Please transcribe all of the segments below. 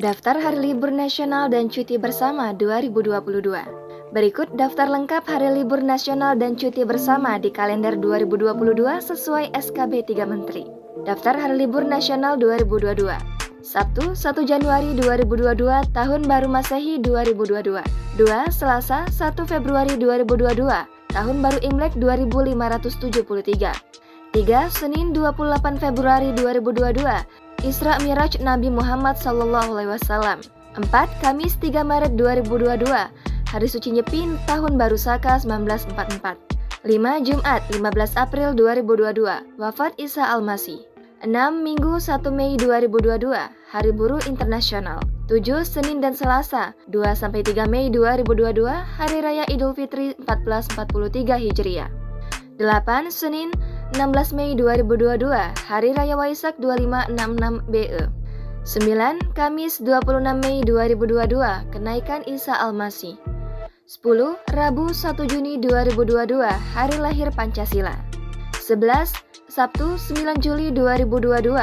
Daftar Hari Libur Nasional dan Cuti Bersama 2022. Berikut daftar lengkap Hari Libur Nasional dan Cuti Bersama di kalender 2022 sesuai SKB 3 Menteri. Daftar Hari Libur Nasional 2022. Sabtu 1 Januari 2022, Tahun Baru Masehi 2022. 2. Selasa 1 Februari 2022, Tahun Baru Imlek 2573. 3. Senin 28 Februari 2022, Isra Miraj Nabi Muhammad SAW. 4. Kamis 3 Maret 2022, Hari Suci Nyepi Tahun Baru Saka 1944. 5. Jumat 15 April 2022, Wafat Isa Al-Masih. 6. Minggu 1 Mei 2022, Hari Buruh Internasional. 7. Senin dan Selasa 2-3 Mei 2022, Hari Raya Idul Fitri 1443 Hijriah. 8. Senin 16 Mei 2022, Hari Raya Waisak 2566 BE. 9. Kamis 26 Mei 2022, Kenaikan Isa Al-Masih. 10. Rabu 1 Juni 2022, Hari Lahir Pancasila. 11. Sabtu 9 Juli 2022,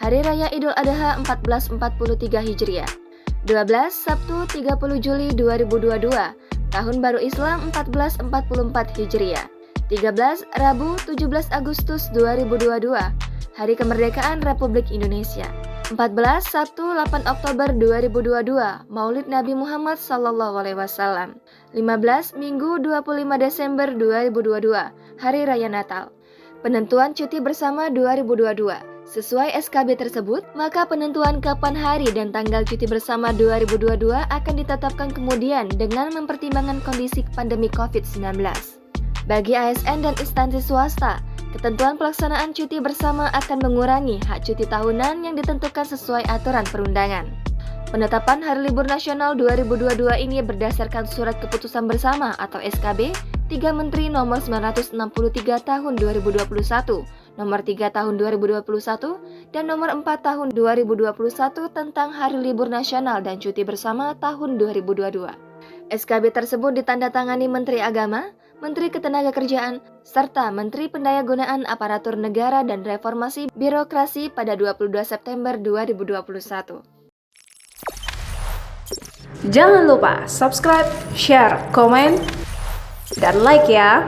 Hari Raya Idul Adha 1443 Hijriah. 12. Sabtu 30 Juli 2022, Tahun Baru Islam 1444 Hijriah. 13. Rabu 17 Agustus 2022, Hari Kemerdekaan Republik Indonesia. 14. Sabtu 8 Oktober 2022, Maulid Nabi Muhammad SAW. 15. Minggu 25 Desember 2022, Hari Raya Natal. Penentuan cuti bersama 2022. Sesuai SKB tersebut, maka penentuan kapan hari dan tanggal cuti bersama 2022 akan ditetapkan kemudian dengan mempertimbangkan kondisi pandemi COVID-19. Bagi ASN dan instansi swasta, ketentuan pelaksanaan cuti bersama akan mengurangi hak cuti tahunan yang ditentukan sesuai aturan perundangan. Penetapan Hari Libur Nasional 2022 ini berdasarkan Surat Keputusan Bersama atau SKB 3 Menteri Nomor 963 Tahun 2021, Nomor 3 Tahun 2021, dan Nomor 4 Tahun 2021 tentang Hari Libur Nasional dan Cuti Bersama tahun 2022. SKB tersebut ditandatangani Menteri Agama, Menteri Ketenagakerjaan, serta Menteri Pendayagunaan Aparatur Negara dan Reformasi Birokrasi pada 22 September 2021. Jangan lupa subscribe, share, komen, dan like ya!